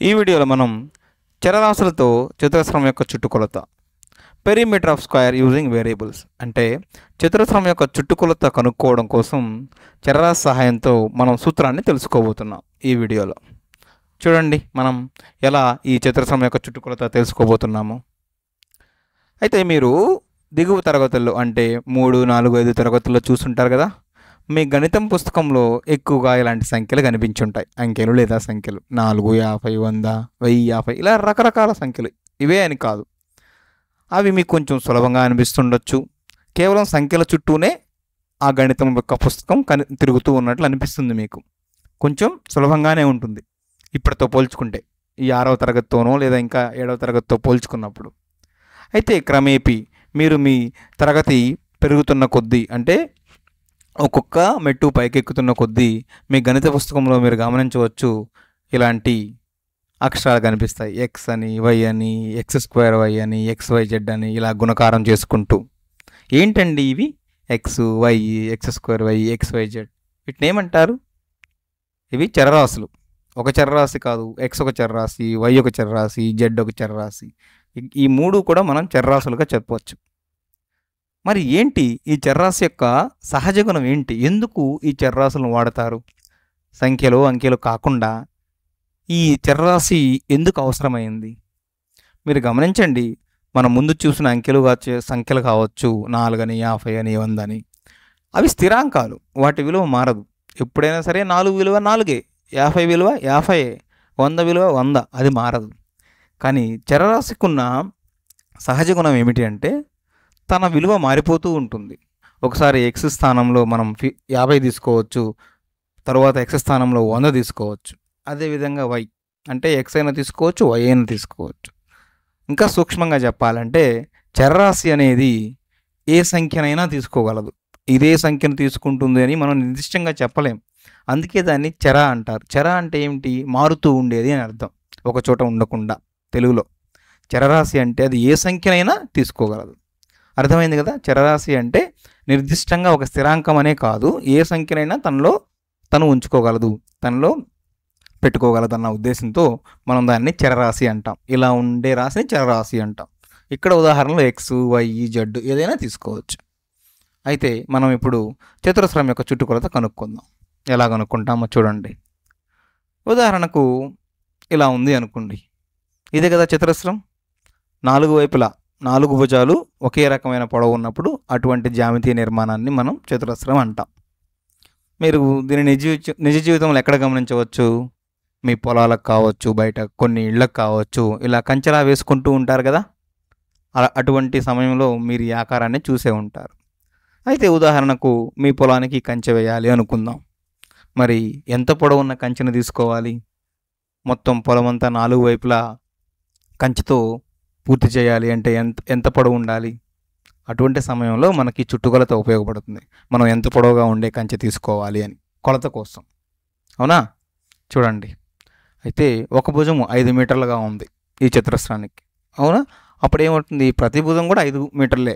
ఈ వీడియోలో మనం చరరాశులతో చతురస్రం యొక్క చుట్టుకొలత perimeter of square using variables అంటే చతురస్రం యొక్క చుట్టుకొలత కనుక్కోవడం కోసం చరరాశి సహాయంతో మనం సూత్రాన్ని తెలుసుకోబోతున్నాం. ఈ వీడియోలో చూడండి మనం ఎలా ఈ చతురస్రం యొక్క చుట్టుకొలత తెలుసుకోబోతున్నాము. అయితే మీరు దిగువ తరగతుల్లో అంటే 3, 4, 5 తరగతుల్లో చూస్తుంటారు కదా, మీ గణితం పుస్తకంలో ఎక్కువగా ఇలాంటి సంఖ్యలు కనిపించుంటాయి. అంకెలు లేదా సంఖ్యలు 4, 50, 100, 1050 ఇలా రకరకాల సంఖ్యలు. ఇవే అని కాదు, అవి మీకు కొంచెం సులభంగా అనిపిస్తుండొచ్చు. కేవలం సంఖ్యల చుట్టూనే ఆ గణితం యొక్క పుస్తకం తిరుగుతూ ఉన్నట్లు అనిపిస్తుంది. మీకు కొంచెం సులభంగానే ఉంటుంది ఇప్పటితో పోల్చుకుంటే, ఈ 6వ తరగతితోనో లేదా ఇంకా 7వ తరగతితో పోల్చుకున్నప్పుడు. అయితే క్రమేపీ మీరు మీ తరగతి పెరుగుతున్న కొద్దీ అంటే ఒక్కొక్క మెట్టు పైకెక్కుతున్న కొద్దీ మీ గణిత పుస్తకంలో మీరు గమనించవచ్చు, ఇలాంటి అక్షరాలు కనిపిస్తాయి. ఎక్స్ అని, వై అని, x²y అని, XYZ అని ఇలా గుణకారం చేసుకుంటూ. ఏంటండి ఇవి? ఎక్స్, వై, x²y, XYZ వీటిని ఏమంటారు? ఇవి చరరాశులు. ఒక చరరాశి కాదు, ఎక్స్ ఒక చరరాశి, వై ఒక చరరాశి, జెడ్ ఒక చరరాశి. ఈ 3 కూడా మనం చరరాశులుగా చెప్పవచ్చు. మరి ఏంటి ఈ చర్రాశి యొక్క సహజ గుణం ఏంటి? ఎందుకు ఈ చర్రాశులను వాడతారు? సంఖ్యలు అంకెలు కాకుండా ఈ చర్రాశి ఎందుకు అవసరమైంది? మీరు గమనించండి, మనం ముందు చూసిన సంఖ్యలు కావచ్చు, 4 అని, 50 అని, 100 అని, అవి స్థిరాంకాలు. వాటి విలువ మారదు. ఎప్పుడైనా సరే 4 విలువ 4, 50 విలువ 50, 100 విలువ 100, అది మారదు. కానీ చరరాశికున్న సహజ గుణం ఏమిటి అంటే తన విలువ మారిపోతూ ఉంటుంది. ఒకసారి ఎక్స్ స్థానంలో మనం 50 తీసుకోవచ్చు, తర్వాత ఎక్స్ స్థానంలో 100 తీసుకోవచ్చు. అదేవిధంగా వై అంటే ఎక్స్ అయినా తీసుకోవచ్చు, వై అయినా తీసుకోవచ్చు. ఇంకా సూక్ష్మంగా చెప్పాలంటే చరరాశి అనేది ఏ సంఖ్యనైనా తీసుకోగలదు. ఇదే సంఖ్యను తీసుకుంటుంది అని మనం నిర్దిష్టంగా చెప్పలేం. అందుకే దాన్ని చర అంటారు. చర అంటే ఏమిటి? మారుతూ ఉండేది అని అర్థం, ఒక చోట ఉండకుండా. తెలుగులో చరరాశి అంటే అది ఏ సంఖ్యనైనా తీసుకోగలదు. అర్థమైంది కదా? చరరాశి అంటే నిర్దిష్టంగా ఒక స్థిరాంకం అనే కాదు, ఏ సంఖ్యనైనా తను ఉంచుకోగలదు, తనలో పెట్టుకోగలదు అన్న ఉద్దేశంతో మనం దాన్ని చరరాశి అంటాం. ఇలా ఉండే రాశిని చరరాశి అంటాం. ఇక్కడ ఉదాహరణలో ఎక్స్, వై, జెడ్ ఏదైనా తీసుకోవచ్చు. అయితే మనం ఇప్పుడు చతురస్రం యొక్క చుట్టుకొలత కనుక్కుందాం. ఎలా కనుక్కుంటామో చూడండి. ఉదాహరణకు ఇలా ఉంది అనుకోండి. ఇదే కదా చతురస్రం. 4 వైపులా 4 భుజాలు ఒకే రకమైన పొడవు ఉన్నప్పుడు అటువంటి జ్యామితీయ నిర్మాణాన్ని మనం చతురస్రం అంటాం. మీరు దీన్ని నిజ జీవితంలో ఎక్కడ గమనించవచ్చు? మీ పొలాలకు కావచ్చు, బయట కొన్ని ఇళ్ళకు కావచ్చు, ఇలా కంచెలా వేసుకుంటూ ఉంటారు కదా, అటువంటి సమయంలో మీరు ఈ ఆకారాన్ని చూసే ఉంటారు. అయితే ఉదాహరణకు మీ పొలానికి కంచె వేయాలి అనుకుందాం. మరి ఎంత పొడవు ఉన్న కంచెను తీసుకోవాలి? మొత్తం పొలం అంతా 4 వైపులా కంచెతో పూర్తి చేయాలి అంటే ఎంత పొడవు ఉండాలి? అటువంటి సమయంలో మనకి చుట్టుకొలత ఉపయోగపడుతుంది. మనం ఎంత పొడవుగా ఉండే కంచె తీసుకోవాలి అని కొలత కోసం. అవునా? చూడండి, అయితే ఒక భుజం 5 మీటర్లుగా ఉంది ఈ చతురస్రానికి. అవునా? అప్పుడు ఏమవుతుంది? ప్రతి భుజం కూడా 5 మీటర్లే,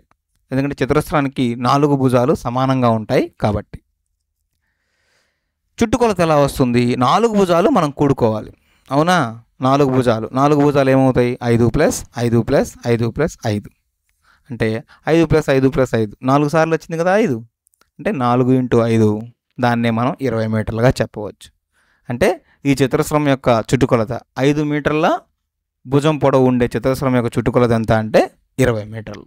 ఎందుకంటే చతురస్రానికి 4 భుజాలు సమానంగా ఉంటాయి కాబట్టి. చుట్టుకొలత ఎలా వస్తుంది? 4 భుజాలు మనం కూడుకోవాలి. అవునా? 4 భుజాలు ఏమవుతాయి? 5 + 5 + 5 + 5 అంటే 5 + 5 + 5 4 సార్లు వచ్చింది కదా 5. అంటే 4 × 5, దాన్నే మనం 20 మీటర్లుగా చెప్పవచ్చు. అంటే ఈ చతురస్రం యొక్క చుట్టుకొలత 5 మీటర్ల భుజం పొడవు ఉండే చతురస్రం యొక్క చుట్టుకొలత ఎంత అంటే 20 మీటర్లు.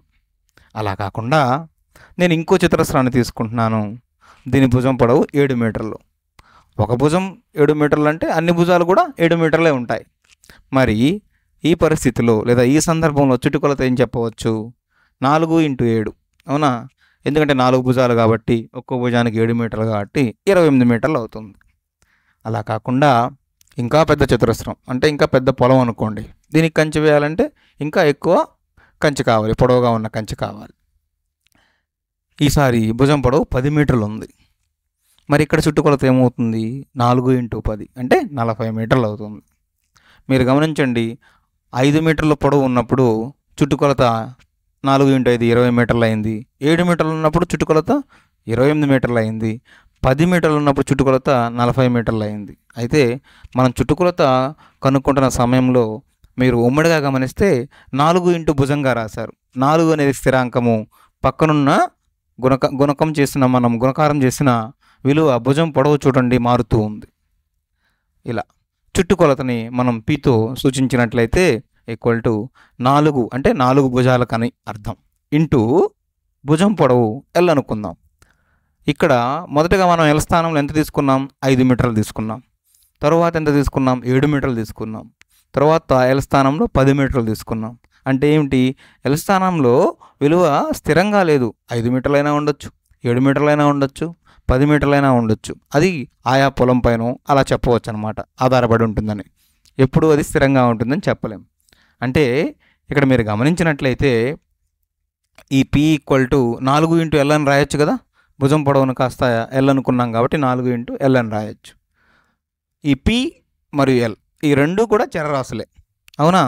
అలా కాకుండా నేను ఇంకో చతురస్రాన్ని తీసుకుంటున్నాను, దీని భుజం పొడవు 7 మీటర్లు. ఒక భుజం 7 మీటర్లు అంటే అన్ని భుజాలు కూడా 7 మీటర్లే ఉంటాయి. మరి ఈ పరిస్థితిలో లేదా ఈ సందర్భంలో చుట్టుకొలత ఏం చెప్పవచ్చు? 4 × 7. అవునా? ఎందుకంటే 4 భుజాలు కాబట్టి ఒక్కో భుజానికి 7 మీటర్లు కాబట్టి 28 మీటర్లు అవుతుంది. అలా కాకుండా ఇంకా పెద్ద చతురస్రం అంటే ఇంకా పెద్ద పొలం అనుకోండి, దీనికి కంచె వేయాలంటే ఇంకా ఎక్కువ కంచె కావాలి, పొడవుగా ఉన్న కంచె కావాలి. ఈసారి భుజం పొడవు 10 మీటర్లు ఉంది. మరి ఇక్కడ చుట్టుకొలత ఏమవుతుంది? 4 × 10 అంటే 40 మీటర్లు అవుతుంది. మీరు గమనించండి, 5 మీటర్ల పొడవు ఉన్నప్పుడు చుట్టుకొలత 4 × 5 20 మీటర్లు అయింది. 7 మీటర్లు ఉన్నప్పుడు చుట్టుకొలత 28 మీటర్లు అయింది. 10 మీటర్లు ఉన్నప్పుడు చుట్టుకొలత 40 మీటర్లు అయింది. అయితే మనం చుట్టుకొలత కనుక్కుంటున్న సమయంలో మీరు ఉమ్మడిగా గమనిస్తే 4 ఇంటూ భుజంగా రాశారు. 4 అనేది స్థిరాంకము, పక్కనున్న గుణకారం చేసిన విలువ భుజం పొడవు చూడండి మారుతూ ఉంది. ఇలా చుట్టుకొలతని మనం పీతో సూచించినట్లయితే ఈక్వల్ టు 4 అంటే 4 భుజాలకని అర్థం ఇంటూ భుజం పొడవు ఎల్ అనుకుందాం. ఇక్కడ మొదటగా మనం ఎల్ స్థానంలో ఎంత తీసుకున్నాం? 5 మీటర్లు తీసుకున్నాం. తర్వాత ఎంత తీసుకున్నాం? 7 మీటర్లు తీసుకున్నాం. తర్వాత ఎల్ స్థానంలో 10 మీటర్లు తీసుకున్నాం. అంటే ఏమిటి? ఎల్ స్థానంలో విలువ స్థిరంగా లేదు. 5 మీటర్లైనా ఉండొచ్చు, 7 మీటర్లైనా ఉండొచ్చు, 10 మీటర్లైనా ఉండొచ్చు. అది ఆయా పొలం పైన అలా చెప్పవచ్చు అనమాట, ఆధారపడి ఉంటుందని. ఎప్పుడు అది స్థిరంగా ఉంటుందని చెప్పలేం. అంటే ఇక్కడ మీరు గమనించినట్లయితే ఈ P equal to 4 into L అని రాయొచ్చు కదా. భుజం పొడవును కాస్త ఎల్ అనుకున్నాం కాబట్టి 4 ఇంటూ ఎల్ అని రాయొచ్చు. ఈ పి మరియు ఎల్ ఈ రెండు కూడా చరరాశులే, అవునా?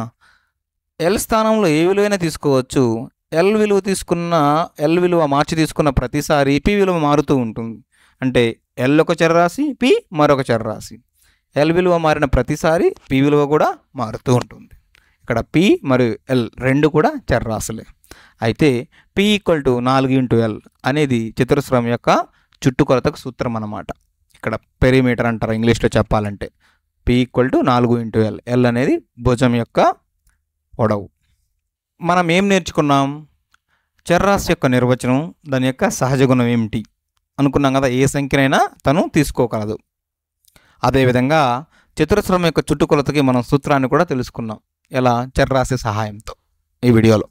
ఎల్ స్థానంలో ఏ విలువైనా తీసుకోవచ్చు. ఎల్ విలువ మార్చి తీసుకున్న ప్రతిసారి పి విలువ మారుతూ ఉంటుంది. అంటే ఎల్ ఒక చరరాశి, పి మరొక చరరాశి. ఎల్ విలువ మారిన ప్రతిసారి పి విలువ కూడా మారుతూ ఉంటుంది. ఇక్కడ పి మరియు ఎల్ రెండు కూడా చరరాశులే. అయితే P equal to 4 into L అనేది చతురస్రం యొక్క చుట్టుకొలతకు సూత్రం అన్నమాట. ఇక్కడ పెరిమీటర్ అంటారు ఇంగ్లీష్లో చెప్పాలంటే. P equal to 4 into L. L అనేది భుజం యొక్క పొడవు. మనం ఏం నేర్చుకున్నాం? చర్రాశి యొక్క నిర్వచనం, దాని యొక్క సహజ గుణం ఏమిటి అనుకున్నాం కదా. ఏ సంఖ్యనైనా తను తీసుకోగలదు. అదేవిధంగా చతురస్రం యొక్క చుట్టుకొలతకి మనం సూత్రాన్ని కూడా తెలుసుకున్నాం. ఎలా? చర్రాశి సహాయంతో ఈ వీడియోలో.